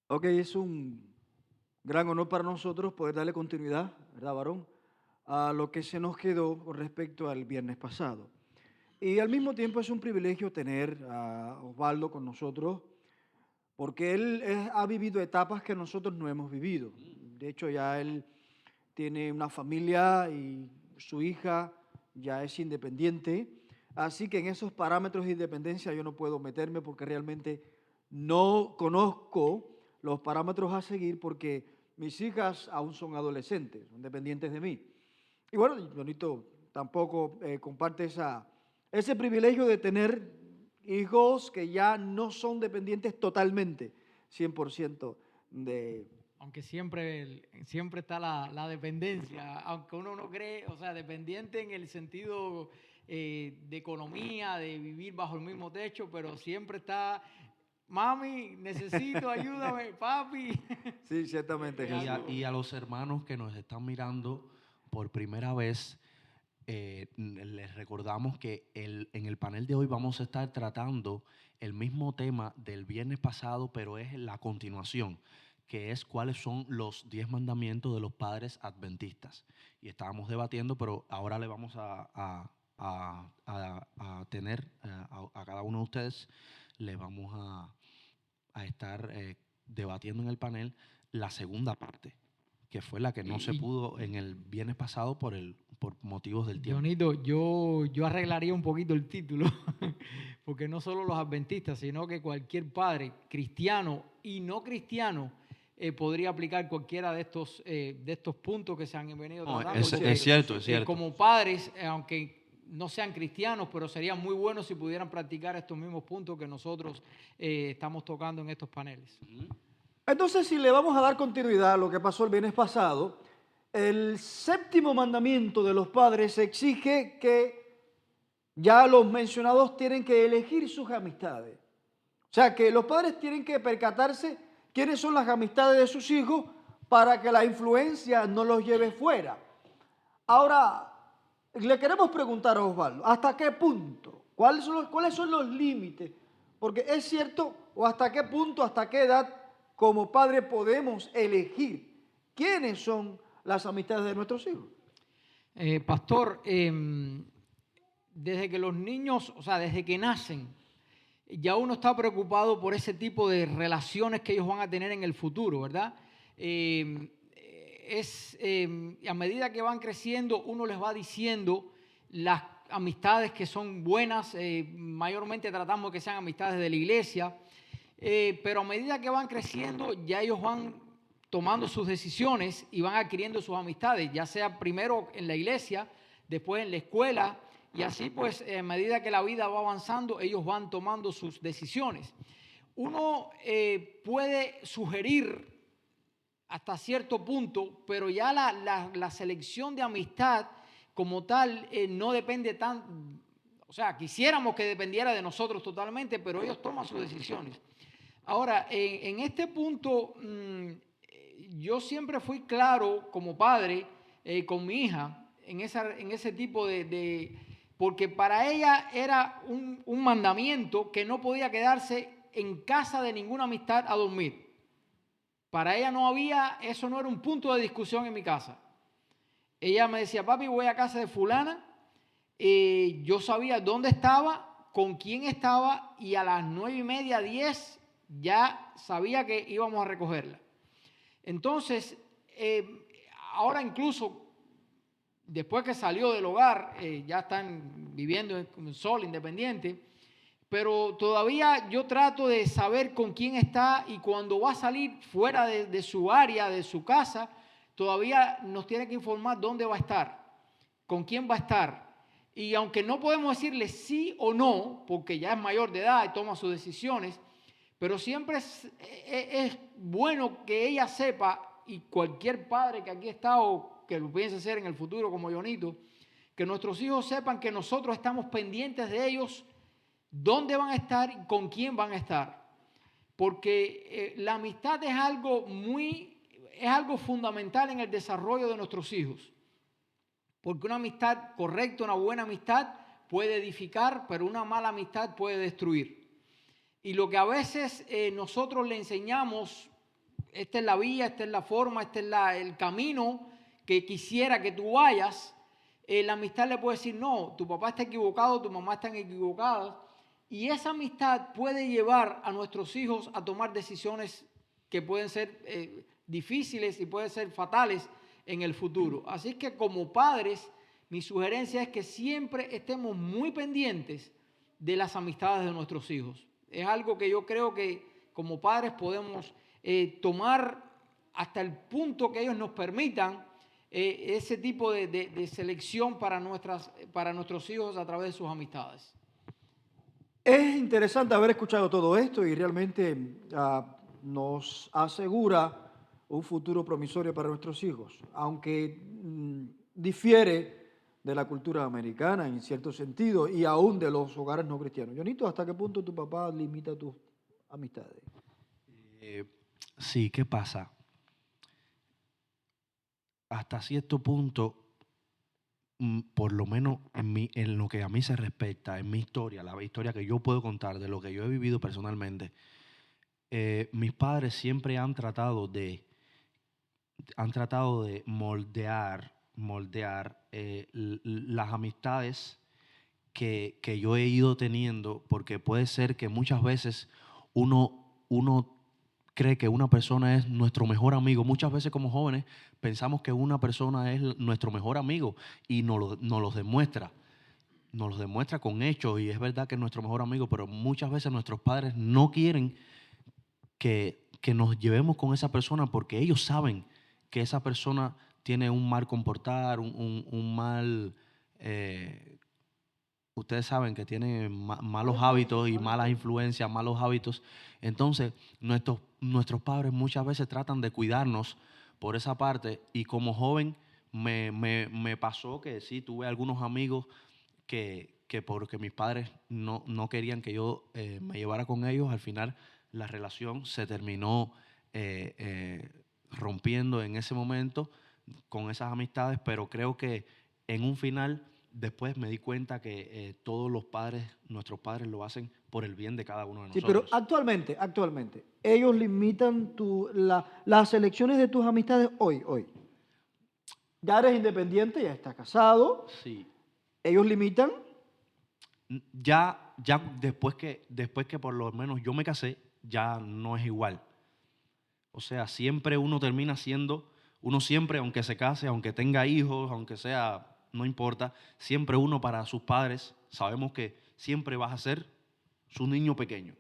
Ok, es un gran honor para nosotros poder darle continuidad, ¿verdad, varón? A lo que se nos quedó con respecto al viernes pasado. Y al mismo tiempo es un privilegio tener a Osvaldo con nosotros, porque ha vivido etapas que nosotros no hemos vivido. De hecho, ya él tiene una familia y su hija ya es independiente. Así que en esos parámetros de independencia yo no puedo meterme porque realmente no conozco los parámetros a seguir porque mis hijas aún son adolescentes, son dependientes de mí. Y bueno, Jonito tampoco comparte ese privilegio de tener hijos que ya no son dependientes totalmente, 100% de... Aunque siempre está la dependencia, aunque uno no cree, o sea, dependiente en el sentido de economía, de vivir bajo el mismo techo, pero siempre está, mami, necesito, ayúdame, papi. Sí, ciertamente, Es Y Jesús. a, algo, y a los hermanos que nos están mirando por primera vez, les recordamos que en el panel de hoy vamos a estar tratando el mismo tema del viernes pasado, pero es la continuación, que es cuáles son los 10 mandamientos de los padres adventistas. Y estábamos debatiendo, pero ahora le vamos a tener a cada uno de ustedes, le vamos a estar debatiendo en el panel la segunda parte, que fue la que no se y, pudo en el viernes pasado por motivos del tiempo. Jonito, yo arreglaría un poquito el título, porque no solo los adventistas, sino que cualquier padre, cristiano y no cristiano, podría aplicar cualquiera de estos puntos que se han venido No, tratando, Muy porque es cierto, muy cierto, es cierto. cierto. como padres, aunque no sean cristianos, pero sería muy bueno si pudieran practicar estos mismos puntos que nosotros estamos tocando en estos paneles. Entonces, si le vamos a dar continuidad a lo que pasó el viernes pasado, el séptimo mandamiento de los padres exige que ya los mencionados tienen que elegir sus amistades. O sea, que los padres tienen que percatarse quiénes son las amistades de sus hijos para que la influencia no los lleve fuera. Ahora, le queremos preguntar a Osvaldo, ¿hasta qué punto? ¿Cuáles son los límites? Porque es cierto, o hasta qué punto, hasta qué edad, como padre podemos elegir quiénes son las amistades de nuestros hijos. Pastor, desde que los niños, o sea, desde que nacen, ya uno está preocupado por ese tipo de relaciones que ellos van a tener en el futuro, ¿verdad? A medida que van creciendo, uno les va diciendo las amistades que son buenas, mayormente tratamos de que sean amistades de la iglesia, pero a medida que van creciendo, ya ellos van tomando sus decisiones y van adquiriendo sus amistades, ya sea primero en la iglesia, después en la escuela, y así pues a medida que la vida va avanzando, ellos van tomando sus decisiones. Uno puede sugerir hasta cierto punto, pero ya la selección de amistad como tal no depende tan, o sea, quisiéramos que dependiera de nosotros totalmente, pero ellos toman sus decisiones. Ahora, en este punto, yo siempre fui claro como padre con mi hija en ese tipo porque para ella era un mandamiento que no podía quedarse en casa de ninguna amistad a dormir. Para ella eso no era un punto de discusión en mi casa. Ella me decía, papi, voy a casa de fulana. Yo sabía dónde estaba, con quién estaba y a las 9:30, 10 ya sabía que íbamos a recogerla. Entonces, ahora incluso, después que salió del hogar, ya están viviendo en sol, independiente, pero todavía yo trato de saber con quién está y cuando va a salir fuera de su área, de su casa, todavía nos tiene que informar dónde va a estar, con quién va a estar. Y aunque no podemos decirle sí o no, porque ya es mayor de edad y toma sus decisiones, pero siempre es bueno que ella sepa, y cualquier padre que aquí está o que lo piense hacer en el futuro como Jonito, que nuestros hijos sepan que nosotros estamos pendientes de ellos, dónde van a estar y con quién van a estar. Porque la amistad es algo fundamental en el desarrollo de nuestros hijos. Porque una amistad correcta, una buena amistad puede edificar, pero una mala amistad puede destruir. Y lo que a veces nosotros le enseñamos esta es la vía, esta es la forma, este es el camino que quisiera que tú vayas, la amistad le puede decir, no, tu papá está equivocado, tu mamá están equivocadas. Y esa amistad puede llevar a nuestros hijos a tomar decisiones que pueden ser difíciles y pueden ser fatales en el futuro. Así que como padres, mi sugerencia es que siempre estemos muy pendientes de las amistades de nuestros hijos. Es algo que yo creo que como padres podemos tomar hasta el punto que ellos nos permitan ese tipo de selección para nuestros hijos a través de sus amistades. Es interesante haber escuchado todo esto y realmente nos asegura un futuro promisorio para nuestros hijos, aunque difiere de la cultura americana en cierto sentido y aún de los hogares no cristianos. Jonito, ¿hasta qué punto tu papá limita tus amistades? Sí, ¿qué pasa? Hasta cierto punto, por lo menos en lo que a mí se respecta, en mi historia, la historia que yo puedo contar de lo que yo he vivido personalmente, mis padres siempre han tratado de moldear las amistades que yo he ido teniendo, porque puede ser que muchas veces uno cree que una persona es nuestro mejor amigo. Muchas veces como jóvenes pensamos que una persona es nuestro mejor amigo y nos los demuestra. Nos los demuestra con hechos y es verdad que es nuestro mejor amigo, pero muchas veces nuestros padres no quieren que nos llevemos con esa persona porque ellos saben que esa persona tiene un mal comportar, un mal... ustedes saben que tiene malos hábitos y malas influencias, malos hábitos. Entonces, nuestros padres muchas veces tratan de cuidarnos por esa parte y como joven me pasó que sí, tuve algunos amigos que porque mis padres no querían que yo me llevara con ellos, al final la relación se terminó rompiendo en ese momento con esas amistades, pero creo que en un final después me di cuenta que todos los padres, nuestros padres lo hacen por el bien de cada uno de Sí, pero nosotros. actualmente, ellos limitan las elecciones de tus amistades hoy. Ya eres independiente, ya estás casado, Sí. ellos limitan. Ya después que por lo menos yo me casé, ya no es igual. O sea, siempre uno termina siendo, uno siempre, aunque se case, aunque tenga hijos, aunque sea, no importa, siempre uno para sus padres, sabemos que siempre vas a ser su niño pequeño.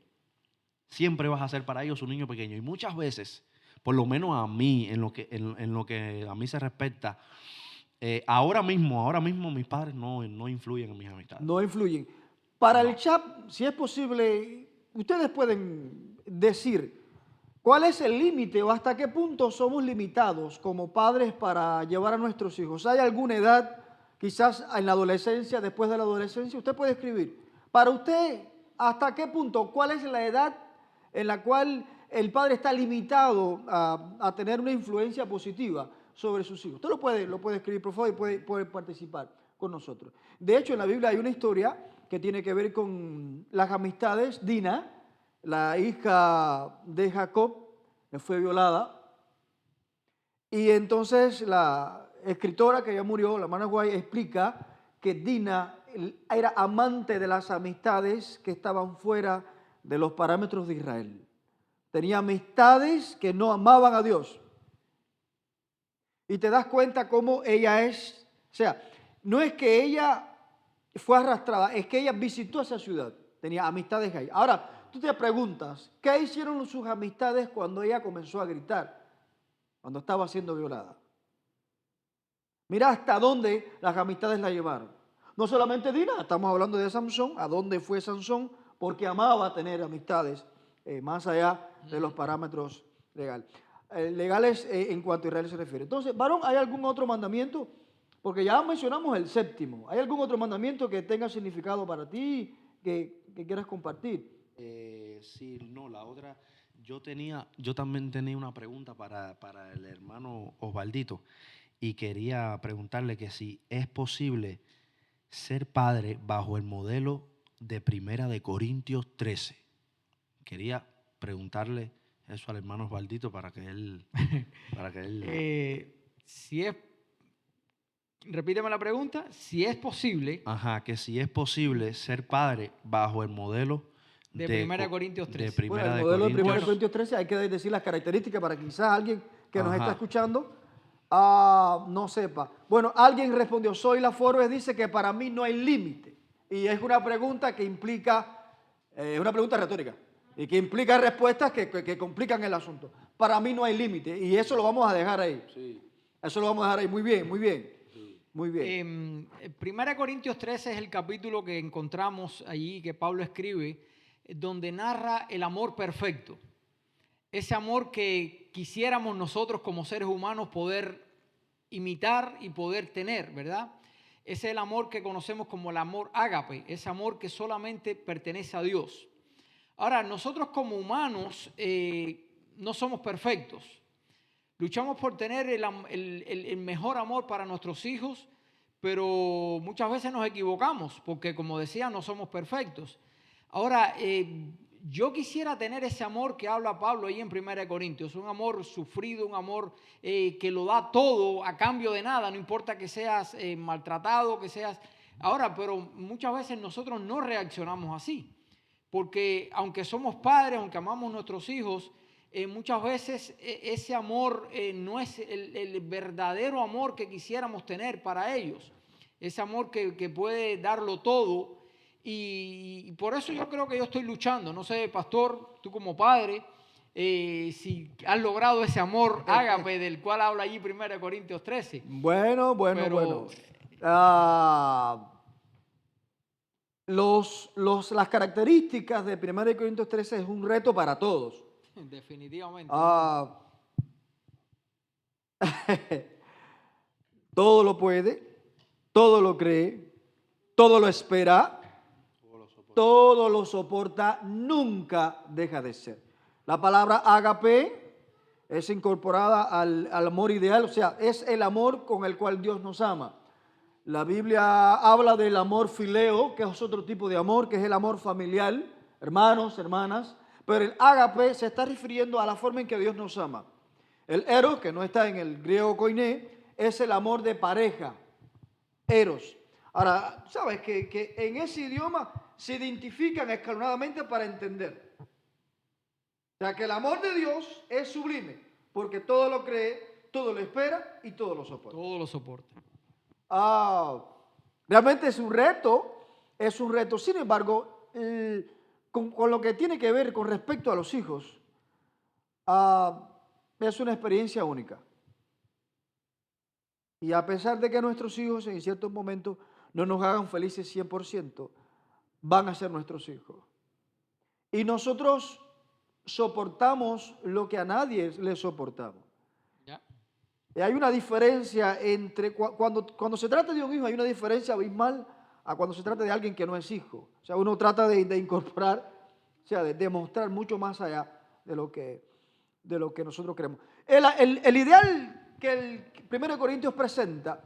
Siempre vas a ser para ellos un niño pequeño. Y muchas veces, por lo menos a mí, en lo que a mí se respecta, ahora mismo mis padres no influyen en mis amistades. No influyen. Para el No. chat, si es posible, ustedes pueden decir cuál es el límite o hasta qué punto somos limitados como padres para llevar a nuestros hijos. ¿Hay alguna edad, quizás en la adolescencia, después de la adolescencia? Usted puede escribir. Para usted, ¿hasta qué punto? ¿Cuál es la edad en la cual el padre está limitado a tener una influencia positiva sobre sus hijos? Usted lo puede escribir, por favor, y puede participar con nosotros. De hecho, en la Biblia hay una historia que tiene que ver con las amistades. Dina, la hija de Jacob, fue violada. Y entonces la escritora que ya murió, la hermana Guay, explica que Dina era amante de las amistades que estaban fuera de los parámetros de Israel. Tenía amistades que no amaban a Dios. Y te das cuenta cómo ella es, o sea, no es que ella fue arrastrada, es que ella visitó esa ciudad, tenía amistades ahí. Ahora, tú te preguntas, ¿qué hicieron sus amistades cuando ella comenzó a gritar, cuando estaba siendo violada? Mira hasta dónde las amistades la llevaron. No solamente Dina, estamos hablando de Sansón, a dónde fue Sansón, porque amaba tener amistades más allá de los parámetros legales en cuanto a Israel se refiere. Entonces, varón, ¿hay algún otro mandamiento? Porque ya mencionamos el séptimo. ¿Hay algún otro mandamiento que tenga significado para ti, que quieras compartir? Sí, no, la otra, yo también tenía una pregunta para el hermano Osvaldito y quería preguntarle que si es posible ser padre bajo el modelo de Primera de Corintios 13. Quería preguntarle eso al hermano Osvaldito para que él... Si es, repíteme la pregunta, si es posible, Ajá, que si es posible ser padre bajo el modelo de 1 Corintios 13. De Bueno, Primera el de modelo de 1 Corintios. Corintios 13 hay que decir las características para que quizás alguien que nos está Ajá. escuchando no sepa. Bueno, alguien respondió, Soy la Forbes dice que para mí no hay límite. Y es una pregunta que implica, una pregunta retórica, y que implica respuestas que complican el asunto. Para mí no hay límite, y eso lo vamos a dejar ahí. Sí. Eso lo vamos a dejar ahí. Muy bien, muy bien. Muy bien. 1 Corintios 13 es el capítulo que encontramos allí que Pablo escribe, donde narra el amor perfecto. Ese amor que quisiéramos nosotros como seres humanos poder imitar y poder tener, ¿verdad? Ese es el amor que conocemos como el amor ágape, ese amor que solamente pertenece a Dios. Ahora, nosotros como humanos no somos perfectos. Luchamos por tener el mejor amor para nuestros hijos, pero muchas veces nos equivocamos porque, como decía, no somos perfectos. Ahora, yo quisiera tener ese amor que habla Pablo ahí en 1 Corintios, un amor sufrido, un amor que lo da todo a cambio de nada, no importa que seas maltratado, que seas... Ahora, pero muchas veces nosotros no reaccionamos así, porque aunque somos padres, aunque amamos a nuestros hijos, muchas veces ese amor no es el verdadero amor que quisiéramos tener para ellos, ese amor que puede darlo todo. Y por eso yo creo que yo estoy luchando. No sé, pastor, tú como padre, si has logrado ese amor ágape del cual habla allí 1 Corintios 13. Bueno. Pero- Las características de 1 Corintios 13 es un reto para todos. Definitivamente. Todo lo puede, todo lo cree, todo lo espera, todo lo soporta, nunca deja de ser. La palabra ágape es incorporada al amor ideal, o sea, es el amor con el cual Dios nos ama. La Biblia habla del amor fileo, que es otro tipo de amor, que es el amor familiar, hermanos, hermanas, pero el ágape se está refiriendo a la forma en que Dios nos ama. El eros, que no está en el griego koiné, es el amor de pareja, eros. Ahora, sabes que en ese idioma se identifican escalonadamente para entender. O sea, que el amor de Dios es sublime, porque todo lo cree, todo lo espera y todo lo soporta. Todo lo soporta. Realmente es un reto. Sin embargo, con lo que tiene que ver con respecto a los hijos, es una experiencia única. Y a pesar de que nuestros hijos en ciertos momentos no nos hagan felices 100%, van a ser nuestros hijos. Y nosotros soportamos lo que a nadie le soportamos. ¿Ya? Y hay una diferencia entre, cuando se trata de un hijo, hay una diferencia abismal a cuando se trata de alguien que no es hijo. O sea, uno trata de incorporar, o sea, de demostrar mucho más allá de lo que nosotros queremos. El ideal que el 1 Corintios presenta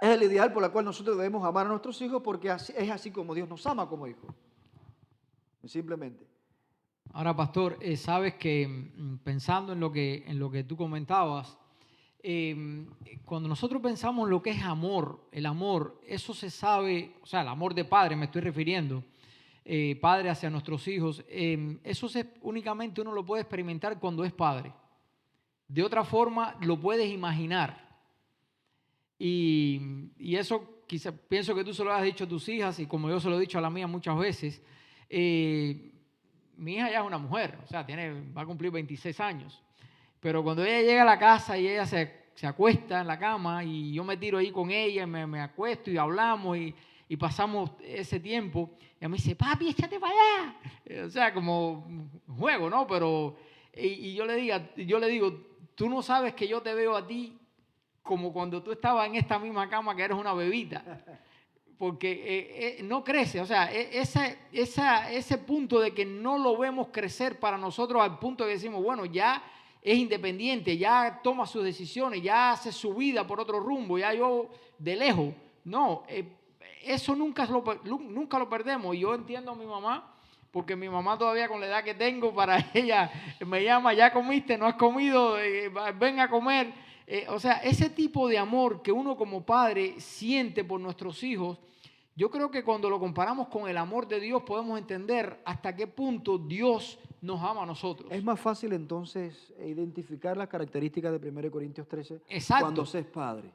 es el ideal por el cual nosotros debemos amar a nuestros hijos, porque es así como Dios nos ama como hijos. Simplemente. Ahora, pastor, sabes que pensando en lo que tú comentabas, cuando nosotros pensamos en lo que es amor, el amor, eso se sabe, o sea, el amor de padre me estoy refiriendo, padre hacia nuestros hijos, eso únicamente uno lo puede experimentar cuando es padre. De otra forma, lo puedes imaginar. Y eso quizá, pienso que tú se lo has dicho a tus hijas y como yo se lo he dicho a la mía muchas veces. Mi hija ya es una mujer, o sea, va a cumplir 26 años. Pero cuando ella llega a la casa y ella se acuesta en la cama y yo me tiro ahí con ella y me acuesto y hablamos y pasamos ese tiempo, ella me dice, papi, échate para allá. O sea, como un juego, ¿no? Pero, y yo le digo, tú no sabes que yo te veo a ti como cuando tú estabas en esta misma cama que eres una bebita. Porque no crece, o sea, ese punto de que no lo vemos crecer para nosotros al punto de que decimos, bueno, ya es independiente, ya toma sus decisiones, ya hace su vida por otro rumbo, ya yo de lejos. No, eso nunca lo perdemos. Y yo entiendo a mi mamá porque mi mamá todavía con la edad que tengo, para ella me llama, ya comiste, no has comido, ven a comer. O sea, ese tipo de amor que uno como padre siente por nuestros hijos, yo creo que cuando lo comparamos con el amor de Dios podemos entender hasta qué punto Dios nos ama a nosotros. Es más fácil entonces identificar las características de 1 Corintios 13 Exacto. cuando se es padre.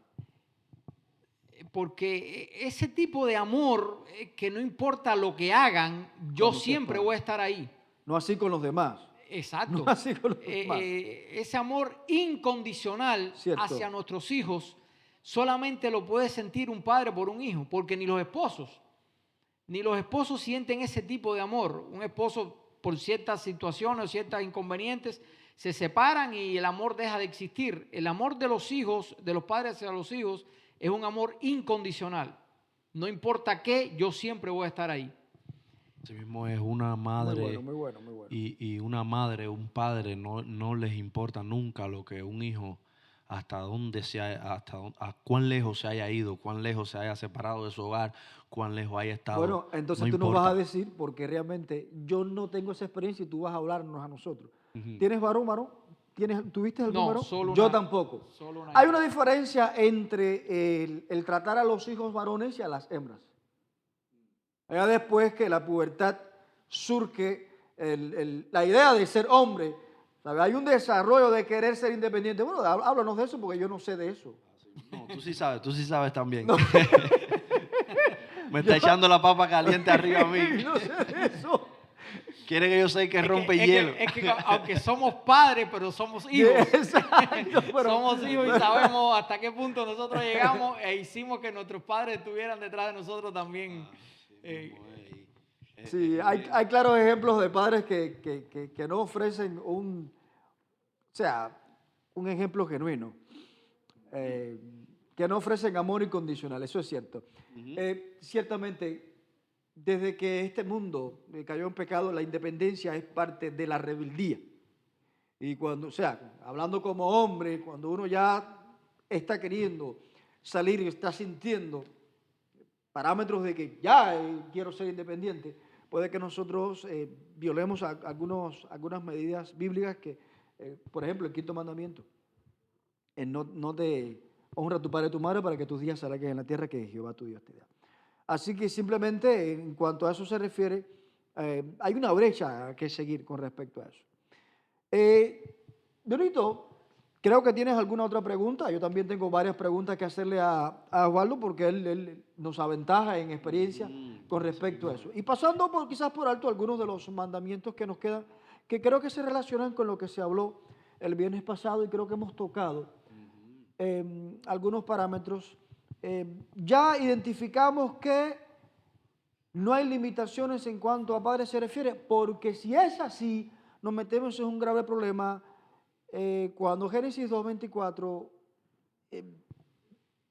Porque ese tipo de amor, que no importa lo que hagan, yo Cuando se siempre padre. voy a estar ahí. No así con los demás. Exacto. No así con los demás. Ese amor incondicional Cierto. hacia nuestros hijos solamente lo puede sentir un padre por un hijo, porque ni los esposos sienten ese tipo de amor. Un esposo, por ciertas situaciones o ciertos inconvenientes, se separan y el amor deja de existir. El amor de los hijos, de los padres hacia los hijos, es un amor incondicional. No importa qué, yo siempre voy a estar ahí. Así mismo es una madre. Muy bueno. Y una madre, un padre, no les importa nunca lo que un hijo, a cuán lejos se haya ido, cuán lejos se haya separado de su hogar, cuán lejos haya estado. Bueno, entonces no tú nos importa. vas a decir, porque realmente yo no tengo esa experiencia y tú vas a hablarnos a nosotros. Ujú. ¿Tienes varón? ¿Tuviste algún No, varón? solo Yo una- tampoco. solo una Hay hembra. una diferencia entre el tratar a los hijos varones y a las hembras. Ya después que la pubertad surge la idea de ser hombre, ¿sabe? Hay un desarrollo de querer ser independiente. Bueno, háblanos de eso porque yo no sé de eso. No, tú sí sabes también. No. Me está echando la papa caliente arriba a mí. No sé de eso. Quiere que yo sé que rompe Es hielo. que aunque somos padres, pero somos hijos. Exacto, pero- Somos hijos y sabemos hasta qué punto nosotros llegamos e hicimos que nuestros padres estuvieran detrás de nosotros también. Sí, hay claros ejemplos de padres que no ofrecen un ejemplo genuino, que no ofrecen amor incondicional, eso es cierto. Ciertamente, desde que este mundo cayó en pecado, la independencia es parte de la rebeldía. Y cuando, hablando como hombre, cuando uno ya está queriendo salir y está sintiendo parámetros de que ya quiero ser independiente, puede que nosotros violemos algunas medidas bíblicas que, por ejemplo, el 5.º mandamiento, no te honra a tu padre y a tu madre para que tus días se alarguen en la tierra que Jehová tu Dios te da. Así que simplemente en cuanto a eso se refiere, hay una brecha que seguir con respecto a eso. Donito, creo que tienes alguna otra pregunta. Yo también tengo varias preguntas que hacerle a Osvaldo porque él nos aventaja en experiencia con respecto a eso. Y pasando quizás por alto algunos de los mandamientos que nos quedan, que creo que se relacionan con lo que se habló el viernes pasado y creo que hemos tocado algunos parámetros. Ya identificamos que no hay limitaciones en cuanto a padres se refiere, porque si es así, nos metemos en un grave problema cuando Génesis 2.24,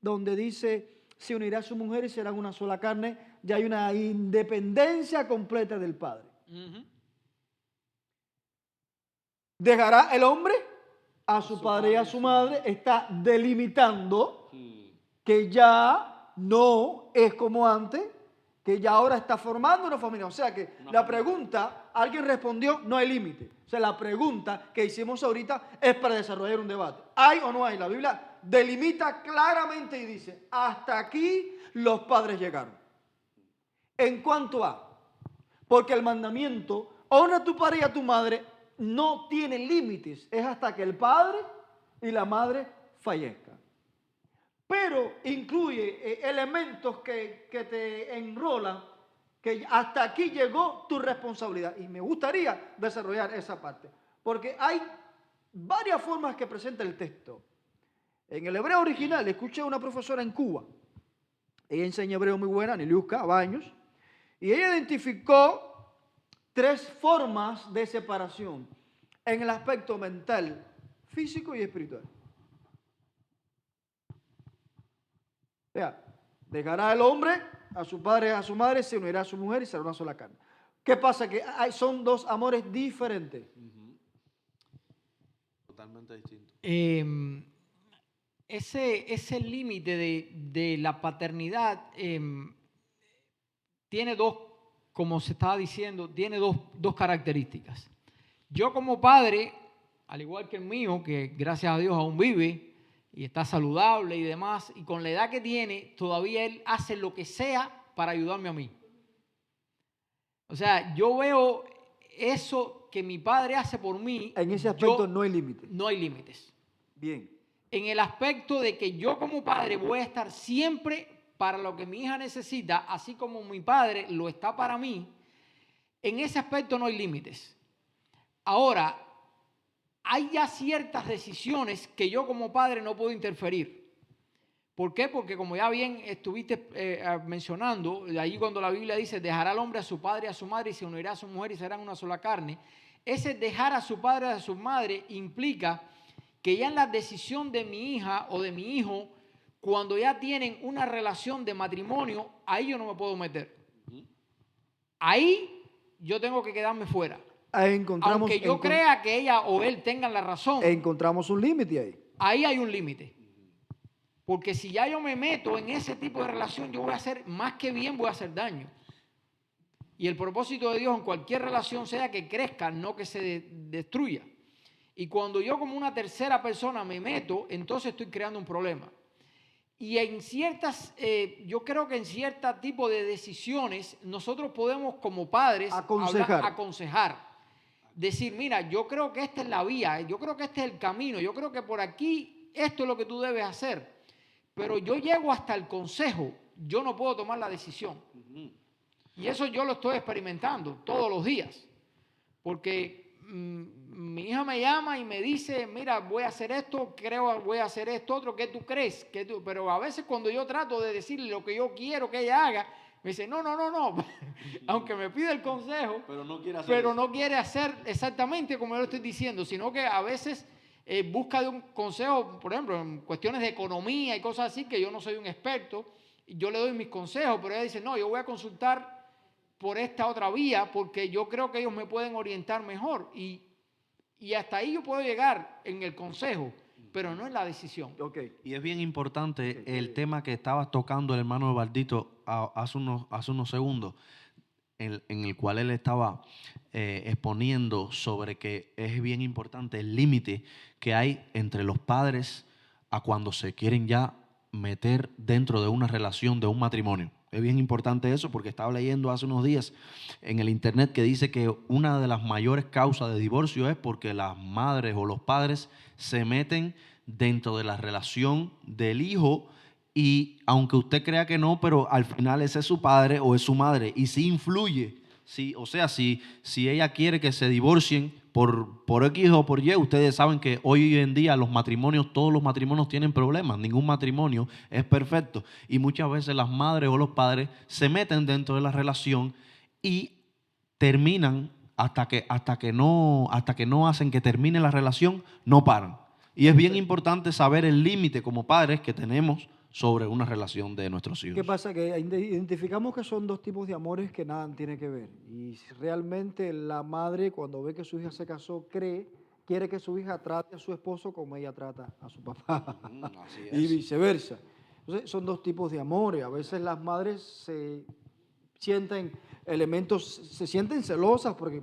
donde dice, se unirá a su mujer y serán una sola carne, ya hay una independencia completa del padre. Dejará el hombre a su padre y a su madre, está delimitando que ya no es como antes, que ya ahora está formando una familia. O sea que la pregunta, alguien respondió, no hay límite. O sea, la pregunta que hicimos ahorita es para desarrollar un debate. ¿Hay o no hay? La Biblia delimita claramente y dice, hasta aquí los padres llegaron. En cuanto a, porque el mandamiento, honra a tu padre y a tu madre, no tiene límites. Es hasta que el padre y la madre fallezcan. Pero incluye elementos que te enrolan, que hasta aquí llegó tu responsabilidad. Y me gustaría desarrollar esa parte, porque hay varias formas que presenta el texto. En el hebreo original, escuché a una profesora en Cuba, ella enseña hebreo muy buena, Niliuska Baños, y ella identificó 3 formas de separación en el aspecto mental, físico y espiritual. O sea, dejará el hombre a su padre y a su madre, se unirá a su mujer y será una sola carne. ¿Qué pasa? Que son 2 amores diferentes. Totalmente distinto. Ese límite de la paternidad tiene 2 como se estaba diciendo, tiene dos características. Yo como padre, al igual que el mío, que gracias a Dios aún vive y está saludable y demás, y con la edad que tiene, todavía él hace lo que sea para ayudarme a mí. O sea, yo veo eso que mi padre hace por mí. En ese aspecto no hay límites. No hay límites. Bien. En el aspecto de que yo como padre voy a estar siempre para lo que mi hija necesita, así como mi padre lo está para mí, en ese aspecto no hay límites. Ahora, hay ya ciertas decisiones que yo como padre no puedo interferir. ¿Por qué? Porque como ya bien estuviste mencionando, ahí cuando la Biblia dice, dejará al hombre a su padre y a su madre y se unirá a su mujer y serán una sola carne, ese dejar a su padre y a su madre implica que ya en la decisión de mi hija o de mi hijo, cuando ya tienen una relación de matrimonio, ahí yo no me puedo meter. Ahí yo tengo que quedarme fuera. Aunque yo crea que ella o él tengan la razón. Encontramos un límite ahí. Ahí hay un límite. Porque si ya yo me meto en ese tipo de relación, yo voy a hacer más que bien, voy a hacer daño. Y el propósito de Dios en cualquier relación sea que crezca, no que se destruya. Y cuando yo como una tercera persona me meto, entonces estoy creando un problema. Y en ciertas, yo creo que en cierto tipo de decisiones, nosotros podemos como padres aconsejar. Decir, mira, yo creo que esta es la vía, yo creo que este es el camino, yo creo que por aquí esto es lo que tú debes hacer. Pero yo llego hasta el consejo, yo no puedo tomar la decisión. Y eso yo lo estoy experimentando todos los días. Porque mi hija me llama y me dice, mira, voy a hacer esto, voy a hacer esto otro, ¿qué tú crees? Pero a veces cuando yo trato de decirle lo que yo quiero que ella haga, me dice, no. Aunque me pide el consejo, pero no quiere hacer exactamente como yo lo estoy diciendo, sino que a veces busca de un consejo, por ejemplo, en cuestiones de economía y cosas así, que yo no soy un experto, y yo le doy mis consejos, pero ella dice, no, yo voy a consultar por esta otra vía porque yo creo que ellos me pueden orientar mejor. Y hasta ahí yo puedo llegar en el consejo, pero no en la decisión. Okay. Y es bien importante el tema que estabas tocando el hermano Baldito hace unos segundos, en el cual él estaba exponiendo sobre que es bien importante el límite que hay entre los padres a cuando se quieren ya meter dentro de una relación, de un matrimonio. Es bien importante eso porque estaba leyendo hace unos días en el internet que dice que una de las mayores causas de divorcio es porque las madres o los padres se meten dentro de la relación del hijo y aunque usted crea que no, pero al final ese es su padre o es su madre y sí influye. Sí, o sea, si ella quiere que se divorcien por X o por Y, ustedes saben que hoy en día todos los matrimonios tienen problemas, ningún matrimonio es perfecto y muchas veces las madres o los padres se meten dentro de la relación y terminan hasta que no hacen que termine la relación, no paran. Y es bien importante saber el límite como padres que tenemos sobre una relación de nuestros hijos. ¿Qué pasa? Que identificamos que son dos tipos de amores que nada tiene que ver. Y realmente la madre, cuando ve que su hija se casó, quiere que su hija trate a su esposo como ella trata a su papá. Así es. Y viceversa. Entonces, son dos tipos de amores. A veces las madres se sienten celosas porque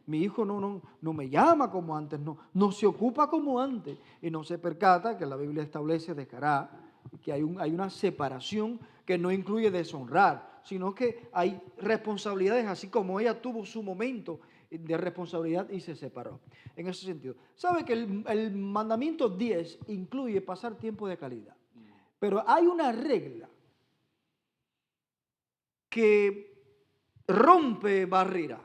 mi hijo no me llama como antes, no se ocupa como antes y no se percata que la Biblia establece dejará, que hay una separación que no incluye deshonrar, sino que hay responsabilidades, así como ella tuvo su momento de responsabilidad y se separó. En ese sentido, ¿sabe que el mandamiento 10 incluye pasar tiempo de calidad? Pero hay una regla que rompe barreras.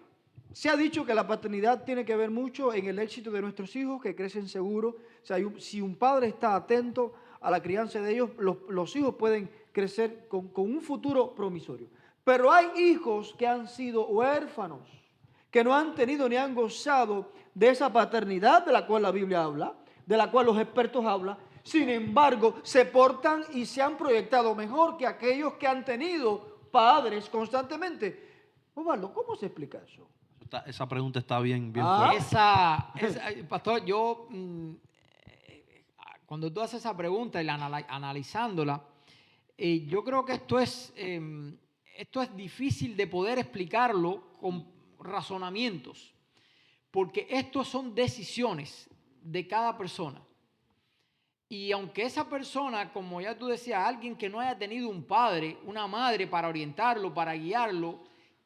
Se ha dicho que la paternidad tiene que ver mucho en el éxito de nuestros hijos, que crecen seguros. O sea, si un padre está atento a la crianza de ellos, los hijos pueden crecer con un futuro promisorio. Pero hay hijos que han sido huérfanos, que no han tenido ni han gozado de esa paternidad de la cual la Biblia habla, de la cual los expertos hablan. Sin embargo, se portan y se han proyectado mejor que aquellos que han tenido padres constantemente. Osvaldo, ¿cómo se explica eso? Esa pregunta está bien fuerte. Pastor, yo cuando tú haces esa pregunta y analizándola, yo creo que esto es esto es difícil de poder explicarlo con razonamientos, porque estos son decisiones de cada persona. Y aunque esa persona, como ya tú decías, alguien que no haya tenido un padre, una madre para orientarlo, para guiarlo,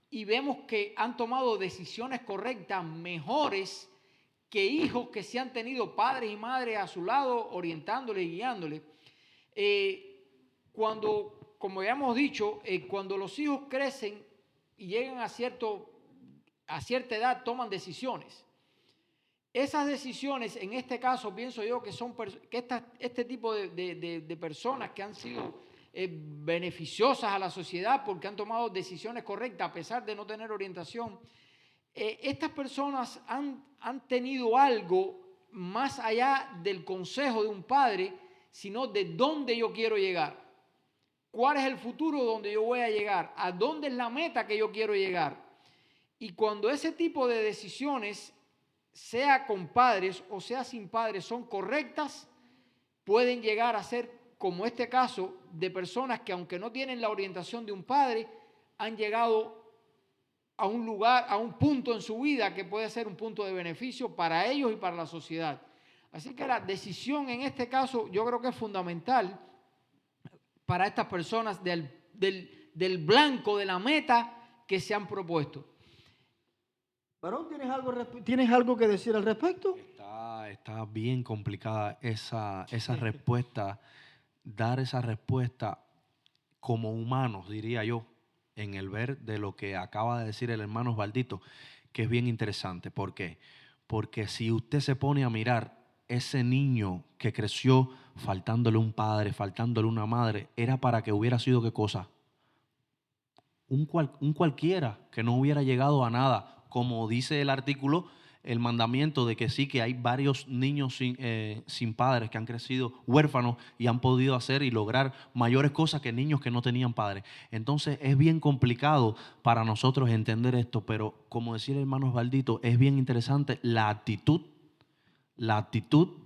y vemos que han tomado decisiones correctas, mejores que hijos que se han tenido padres y madres a su lado, orientándole y guiándole. Como ya hemos dicho, cuando los hijos crecen y llegan a cierta edad, toman decisiones. Esas decisiones, en este caso, pienso yo que son que este tipo de personas que han sido beneficiosas a la sociedad porque han tomado decisiones correctas a pesar de no tener orientación, estas personas han tenido algo más allá del consejo de un padre, sino de dónde yo quiero llegar. ¿Cuál es el futuro donde yo voy a llegar? ¿A dónde es la meta que yo quiero llegar? Y cuando ese tipo de decisiones, sea con padres o sea sin padres, son correctas, pueden llegar a ser, como este caso, de personas que aunque no tienen la orientación de un padre, han llegado a un lugar, a un punto en su vida que puede ser un punto de beneficio para ellos y para la sociedad. Así que la decisión en este caso yo creo que es fundamental para estas personas del blanco, de la meta que se han propuesto. Varón, ¿tienes algo que decir al respecto? Está bien complicada esa respuesta, dar esa respuesta como humanos, diría yo, en el ver de lo que acaba de decir el hermano Osvaldito, que es bien interesante. ¿Por qué? Porque si usted se pone a mirar ese niño que creció faltándole un padre, faltándole una madre, era para que hubiera sido ¿qué cosa? Un cualquiera que no hubiera llegado a nada, como dice el artículo, el mandamiento de que sí, que hay varios niños sin padres que han crecido huérfanos y han podido hacer y lograr mayores cosas que niños que no tenían padres. Entonces es bien complicado para nosotros entender esto, pero como decía el hermano Osvaldito, es bien interesante la actitud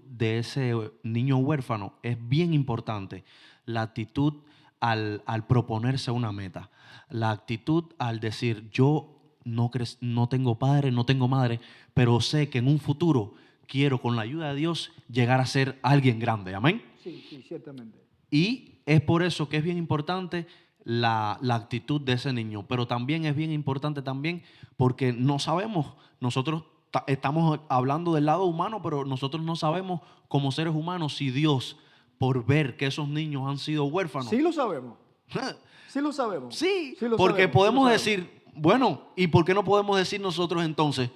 de ese niño huérfano es bien importante. La actitud al proponerse una meta. La actitud al decir, yo no tengo padre, no tengo madre, pero sé que en un futuro quiero, con la ayuda de Dios, llegar a ser alguien grande. Amén. Sí, ciertamente. Y es por eso que es bien importante la actitud de ese niño. Pero también es bien importante también porque no sabemos, nosotros estamos hablando del lado humano, pero nosotros no sabemos como seres humanos si Dios, por ver que esos niños han sido huérfanos. Sí lo sabemos. Sí lo sabemos. Sí, Sí lo porque sabemos, podemos sí lo decir, bueno, ¿y por qué no podemos decir nosotros entonces?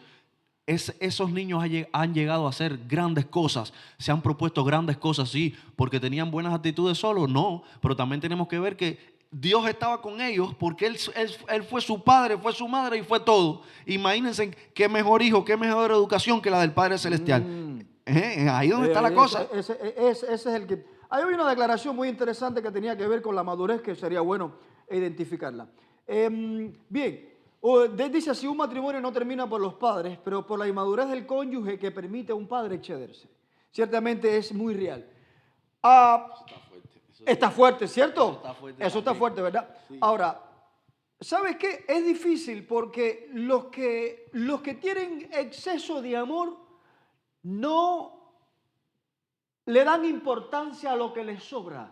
Esos niños han llegado a hacer grandes cosas, se han propuesto grandes cosas, sí, porque tenían buenas actitudes solo, no, pero también tenemos que ver que Dios estaba con ellos porque él fue su padre, fue su madre y fue todo. Imagínense qué mejor hijo, qué mejor educación que la del Padre Celestial. Ahí donde está la cosa. Ese es el que... Ahí hay una declaración muy interesante que tenía que ver con la madurez, que sería bueno identificarla. Bien, dice así: un matrimonio no termina por los padres, pero por la inmadurez del cónyuge que permite a un padre excederse. Ciertamente es muy real. Está fuerte, ¿cierto? Eso está fuerte, ¿verdad? Sí. Ahora, ¿sabes qué? Es difícil porque los que tienen exceso de amor no le dan importancia a lo que les sobra.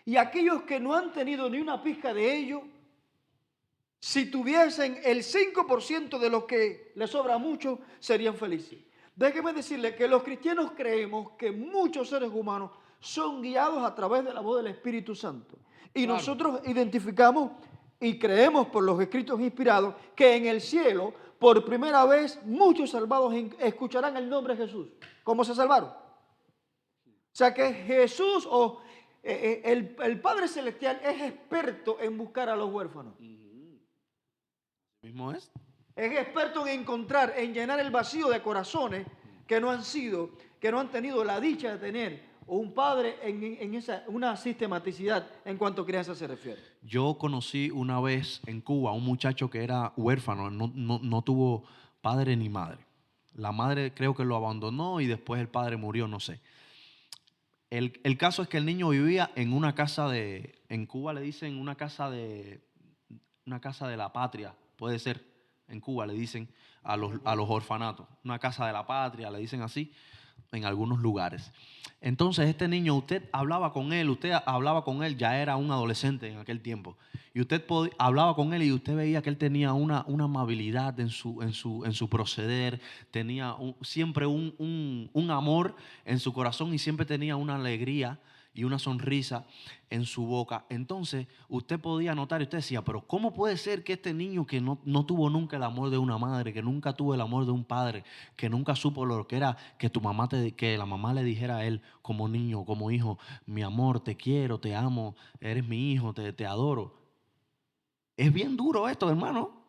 Y aquellos que no han tenido ni una pizca de ello, si tuviesen el 5% de los que les sobra mucho, serían felices. Déjeme decirle que los cristianos creemos que muchos seres humanos son guiados a través de la voz del Espíritu Santo. Y claro, nosotros identificamos y creemos por los escritos inspirados que en el cielo, por primera vez, muchos salvados escucharán el nombre de Jesús. ¿Cómo se salvaron? O sea que Jesús el Padre Celestial es experto en buscar a los huérfanos. ¿Mismo es? Es experto en encontrar, en llenar el vacío de corazones que no han tenido la dicha de tener un padre en una sistematicidad en cuanto a crianza se refiere. Yo conocí una vez en Cuba a un muchacho que era huérfano, no tuvo padre ni madre. La madre creo que lo abandonó y después el padre murió, no sé. El caso es que el niño vivía en una casa en Cuba le dicen una casa una casa de la patria, puede ser, en Cuba le dicen a los orfanatos, una casa de la patria, le dicen así en algunos lugares. Entonces este niño, usted hablaba con él, ya era un adolescente en aquel tiempo, y usted hablaba con él y usted veía que él tenía una amabilidad en su proceder, tenía siempre un amor en su corazón y siempre tenía una alegría y una sonrisa en su boca. Entonces usted podía notar y usted decía, pero ¿cómo puede ser que este niño que no tuvo nunca el amor de una madre, que nunca tuvo el amor de un padre, que nunca supo lo que era que que la mamá le dijera a él como niño, como hijo, mi amor, te quiero, te amo, eres mi hijo, te adoro? Es bien duro esto, hermano.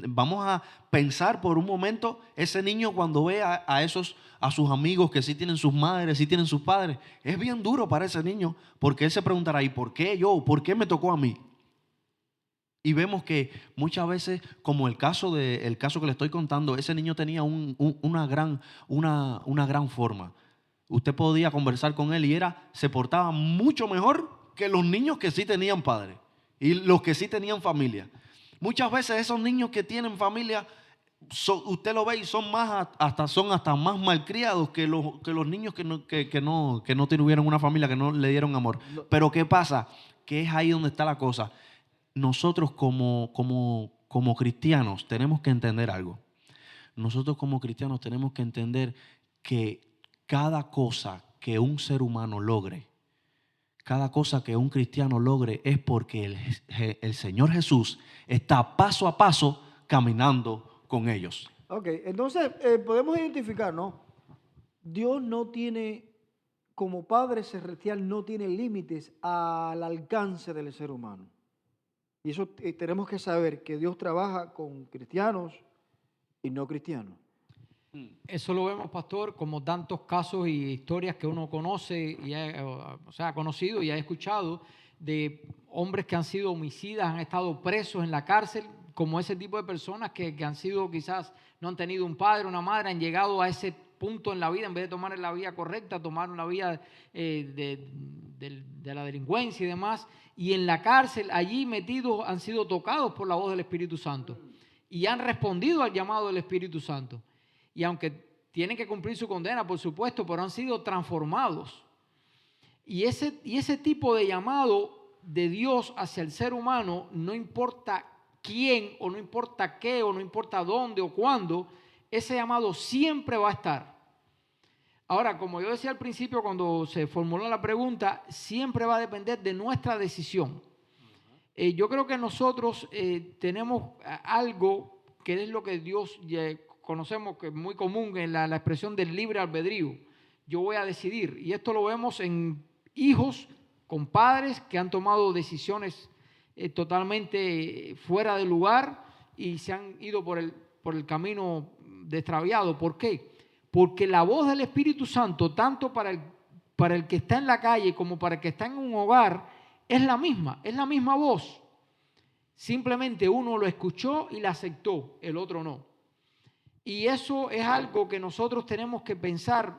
Vamos a pensar por un momento ese niño cuando ve a sus amigos que sí tienen sus madres, sí tienen sus padres. Es bien duro para ese niño porque él se preguntará, ¿y por qué yo? ¿Por qué me tocó a mí? Y vemos que muchas veces, como el caso que le estoy contando, ese niño tenía una gran forma. Usted podía conversar con él y se portaba mucho mejor que los niños que sí tenían padres y los que sí tenían familia. Muchas veces esos niños que tienen familia, usted lo ve y son hasta más malcriados que los niños que no tuvieron una familia, que no le dieron amor. Pero ¿qué pasa? Que es ahí donde está la cosa. Nosotros como cristianos tenemos que entender algo. Nosotros como cristianos tenemos que entender que cada cosa que un ser humano logre, cada cosa que un cristiano logre es porque el Señor Jesús está paso a paso caminando con ellos. Ok, entonces podemos identificar, ¿no? Dios no tiene, como Padre Celestial, no tiene límites al alcance del ser humano. Y eso tenemos que saber que Dios trabaja con cristianos y no cristianos. Eso lo vemos, pastor, como tantos casos y historias que uno conoce y ha conocido y ha escuchado de hombres que han sido homicidas, han estado presos en la cárcel, como ese tipo de personas que han sido quizás, no han tenido un padre, una madre, han llegado a ese punto en la vida, en vez de tomar la vía correcta, tomaron la vía de la delincuencia y demás, y en la cárcel, allí metidos, han sido tocados por la voz del Espíritu Santo y han respondido al llamado del Espíritu Santo. Y aunque tienen que cumplir su condena, por supuesto, pero han sido transformados. Y ese tipo de llamado de Dios hacia el ser humano, no importa quién, o no importa qué, o no importa dónde o cuándo, ese llamado siempre va a estar. Ahora, como yo decía al principio cuando se formuló la pregunta, siempre va a depender de nuestra decisión. Yo creo que nosotros tenemos algo que es lo que Dios conocemos, que es muy común en la expresión del libre albedrío. Yo voy a decidir. Y esto lo vemos en hijos con padres que han tomado decisiones totalmente fuera de lugar y se han ido por el camino extraviado. ¿Por qué? Porque la voz del Espíritu Santo, tanto para el que está en la calle como para el que está en un hogar, es la misma voz. Simplemente uno lo escuchó y la aceptó, el otro no. Y eso es algo que nosotros tenemos que pensar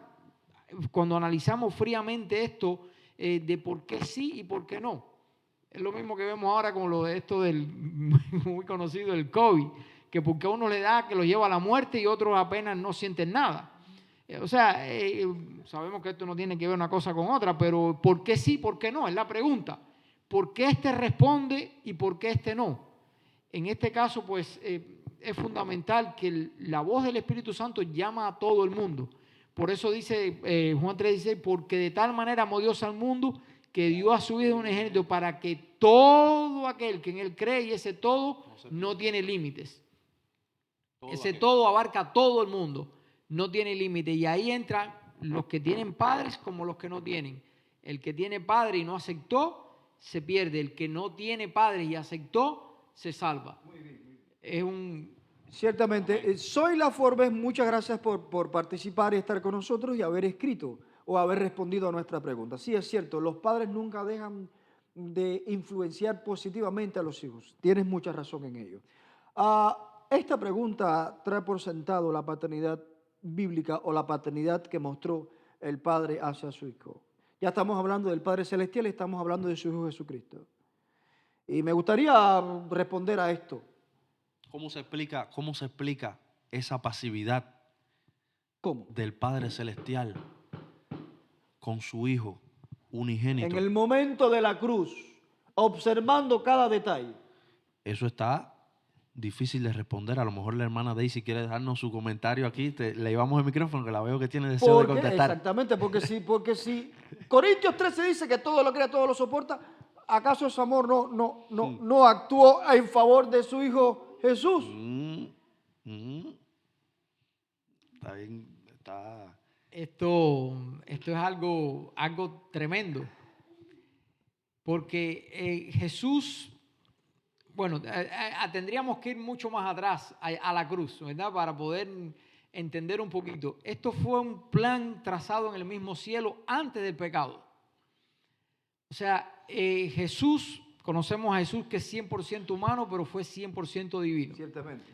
cuando analizamos fríamente esto de por qué sí y por qué no. Es lo mismo que vemos ahora con lo de esto del muy conocido, el COVID, que porque a uno le da que lo lleva a la muerte y otros apenas no sienten nada. O sea, sabemos que esto no tiene que ver una cosa con otra, pero ¿por qué sí, por qué no? Es la pregunta. ¿Por qué este responde y por qué este no? En este caso, pues, es fundamental que la voz del Espíritu Santo llama a todo el mundo. Por eso dice Juan 3:16, porque de tal manera amó Dios al mundo que dio a su Hijo un ejemplo para que todo aquel que en Él cree, y ese todo no tiene límites. Ese todo abarca a todo el mundo, no tiene límites. Y ahí entran los que tienen padres como los que no tienen. El que tiene padre y no aceptó, se pierde. El que no tiene padre y aceptó, se salva. Muy bien. Ciertamente, Soy La Forbes, muchas gracias por participar y estar con nosotros y haber escrito o haber respondido a nuestra pregunta. Sí, es cierto, los padres nunca dejan de influenciar positivamente a los hijos. Tienes mucha razón en ello. Esta pregunta trae por sentado la paternidad bíblica o la paternidad que mostró el Padre hacia su Hijo. Ya estamos hablando del Padre Celestial y estamos hablando de su Hijo Jesucristo. Y me gustaría responder a esto. ¿Cómo se explica esa pasividad ¿Cómo? del Padre Celestial con su Hijo En unigénito? el momento de la cruz, observando cada detalle. Eso está difícil de responder. A lo mejor la hermana Daisy quiere dejarnos su comentario aquí. Le llevamos el micrófono, que la veo que tiene deseo de contestar. Exactamente, porque si Corintios 13 dice que todo lo cree, todo lo soporta, ¿acaso ese amor no actuó en favor de su Hijo Jesús? Está bien, está. Esto es algo tremendo. Porque Jesús, bueno, tendríamos que ir mucho más atrás a la cruz, ¿verdad? Para poder entender un poquito. Esto fue un plan trazado en el mismo cielo antes del pecado. O sea, Jesús, conocemos a Jesús que es 100% humano, pero fue 100% divino. Ciertamente.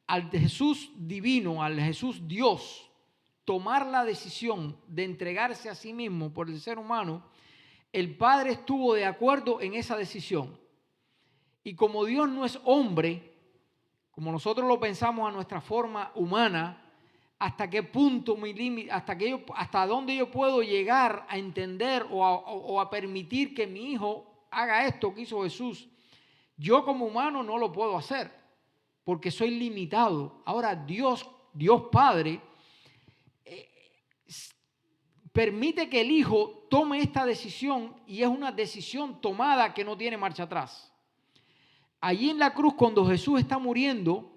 Al Jesús divino, al Jesús Dios, tomar la decisión de entregarse a sí mismo por el ser humano, el Padre estuvo de acuerdo en esa decisión. Y como Dios no es hombre, como nosotros lo pensamos a nuestra forma humana, hasta qué punto mi límite, hasta dónde yo puedo llegar a entender o a permitir que mi hijo haga esto que hizo Jesús. Yo como humano no lo puedo hacer porque soy limitado. Ahora Dios Padre permite que el Hijo tome esta decisión y es una decisión tomada que no tiene marcha atrás. Allí en la cruz, cuando Jesús está muriendo,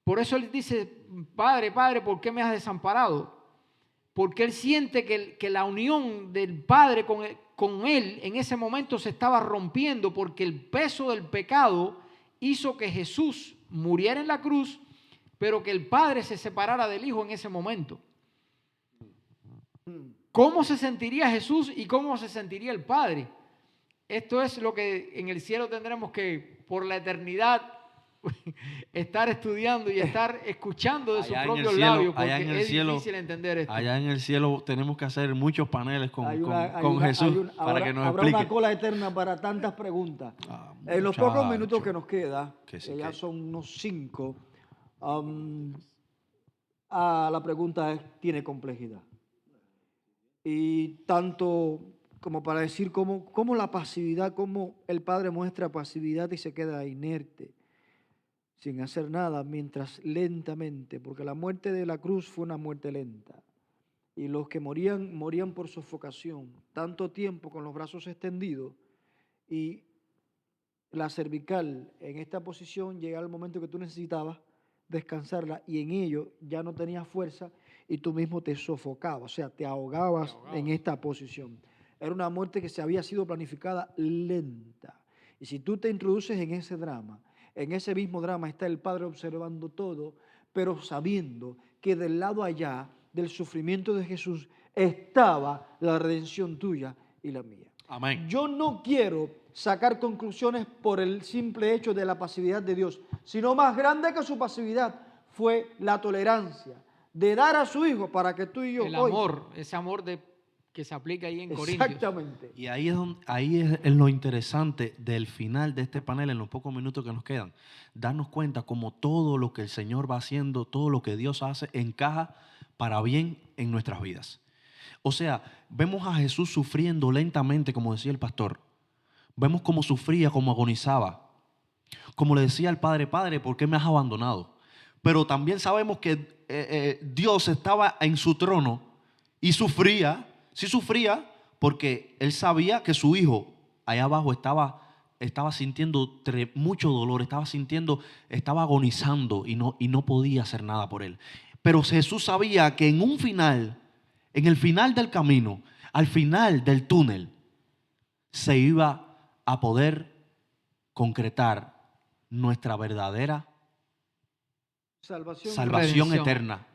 por eso él dice, Padre, Padre, ¿por qué me has desamparado? Porque él siente que la unión del Padre con él en ese momento se estaba rompiendo, porque el peso del pecado hizo que Jesús muriera en la cruz, pero que el Padre se separara del Hijo en ese momento. ¿Cómo se sentiría Jesús y cómo se sentiría el Padre? Esto es lo que en el cielo tendremos que, por la eternidad, estar estudiando y estar escuchando de sus propios labios, porque es difícil entender esto. Allá en el cielo tenemos que hacer muchos paneles con Jesús para que nos habrá explique. una cola eterna para tantas preguntas. En los pocos minutos que nos queda, que ya son unos 5, la pregunta tiene complejidad. Y tanto como para decir cómo la pasividad, cómo el Padre muestra pasividad y se queda inerte, sin hacer nada, mientras lentamente, porque la muerte de la cruz fue una muerte lenta, y los que morían por sofocación, tanto tiempo con los brazos extendidos, y la cervical en esta posición, llega el momento que tú necesitabas descansarla, y en ello ya no tenías fuerza, y tú mismo te sofocabas, o sea, te ahogabas en esta posición. Era una muerte que se había sido planificada lenta. Y si tú te introduces en ese drama, en ese mismo drama está el Padre observando todo, pero sabiendo que del lado allá del sufrimiento de Jesús estaba la redención tuya y la mía. Amén. Yo no quiero sacar conclusiones por el simple hecho de la pasividad de Dios, sino más grande que su pasividad fue la tolerancia de dar a su Hijo para que tú y yo... El amor, ese amor que se aplica ahí en Corintios. Exactamente. Y ahí es lo interesante del final de este panel, en los pocos minutos que nos quedan. Darnos cuenta como todo lo que el Señor va haciendo, todo lo que Dios hace, encaja para bien en nuestras vidas. O sea, vemos a Jesús sufriendo lentamente, como decía el pastor. Vemos cómo sufría, cómo agonizaba. Como le decía al Padre, Padre, ¿por qué me has abandonado? Pero también sabemos que Dios estaba en su trono y sufría. Sí sufría porque él sabía que su hijo allá abajo estaba sintiendo mucho dolor, estaba agonizando y no podía hacer nada por él. Pero Jesús sabía que en el final del camino, al final del túnel, se iba a poder concretar nuestra verdadera salvación eterna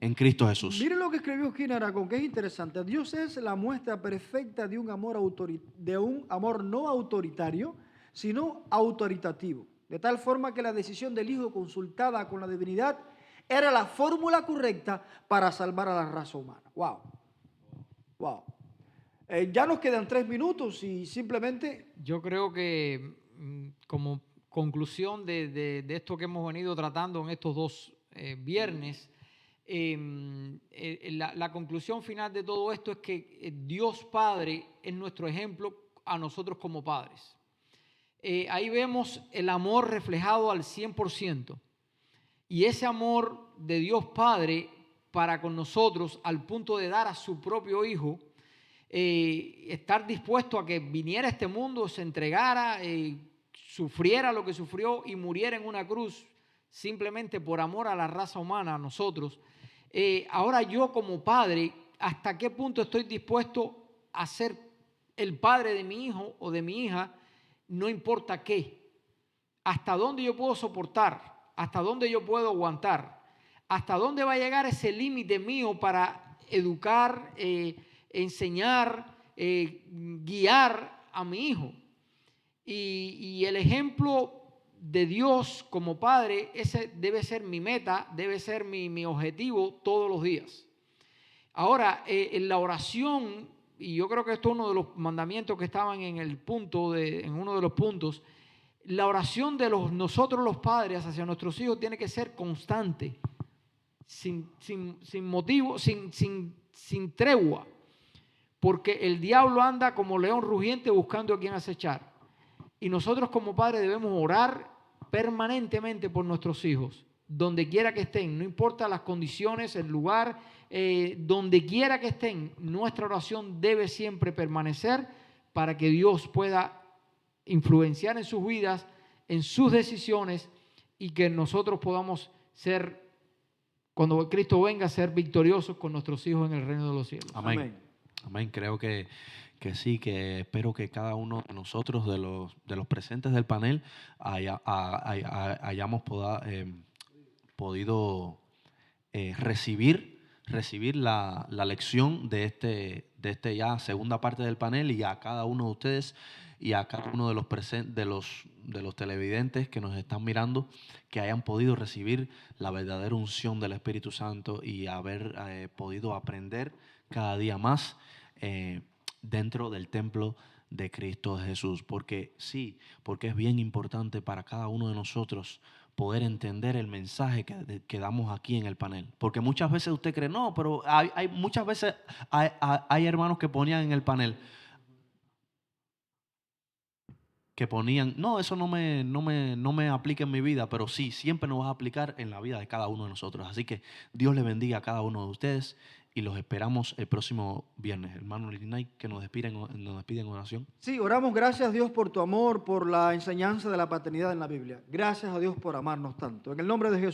en Cristo Jesús. Miren lo que escribió Gil Aragón, que es interesante. Dios es la muestra perfecta de un amor no autoritario, sino autoritativo. De tal forma que la decisión del Hijo consultada con la divinidad era la fórmula correcta para salvar a la raza humana. ¡Wow! ¡Wow! Ya nos quedan 3 minutos y simplemente... Yo creo que como conclusión de esto que hemos venido tratando en estos dos viernes, la conclusión final de todo esto es que Dios Padre es nuestro ejemplo a nosotros como padres. Ahí vemos el amor reflejado al 100%. Y ese amor de Dios Padre para con nosotros, al punto de dar a su propio Hijo, estar dispuesto a que viniera a este mundo, se entregara, sufriera lo que sufrió y muriera en una cruz, simplemente por amor a la raza humana, a nosotros. Ahora yo como padre, ¿hasta qué punto estoy dispuesto a ser el padre de mi hijo o de mi hija? No importa qué. ¿Hasta dónde yo puedo soportar? ¿Hasta dónde yo puedo aguantar? ¿Hasta dónde va a llegar ese límite mío para educar, enseñar, guiar a mi hijo? Y el ejemplo de Dios como padre, ese debe ser mi meta, debe ser mi objetivo todos los días. Ahora, en la oración, y yo creo que esto es uno de los mandamientos que estaban en uno de los puntos, la oración de nosotros los padres hacia nuestros hijos tiene que ser constante, sin motivo, sin tregua, porque el diablo anda como león rugiente buscando a quien acechar. Y nosotros como padres debemos orar permanentemente por nuestros hijos, donde quiera que estén, no importa las condiciones, el lugar, donde quiera que estén, nuestra oración debe siempre permanecer para que Dios pueda influenciar en sus vidas, en sus decisiones, y que nosotros podamos ser, cuando Cristo venga, ser victoriosos con nuestros hijos en el reino de los cielos. Amén. Amén. Amén. Creo que sí, que espero que cada uno de nosotros, de los presentes del panel, hayamos podido recibir la lección de este ya segunda parte del panel, y a cada uno de ustedes y a cada uno de los televidentes que nos están mirando, que hayan podido recibir la verdadera unción del Espíritu Santo y haber podido aprender cada día más dentro del templo de Cristo Jesús. Porque es bien importante para cada uno de nosotros poder entender el mensaje que damos aquí en el panel. Porque muchas veces usted cree, no, pero muchas veces hay hermanos que ponían en el panel, no, eso no me aplica en mi vida, pero sí, siempre nos va a aplicar en la vida de cada uno de nosotros. Así que Dios le bendiga a cada uno de ustedes y los esperamos el próximo viernes. Hermano Lirinay, que nos despide en oración. Sí, oramos, gracias Dios por tu amor, por la enseñanza de la paternidad en la Biblia. Gracias a Dios por amarnos tanto. En el nombre de Jesús.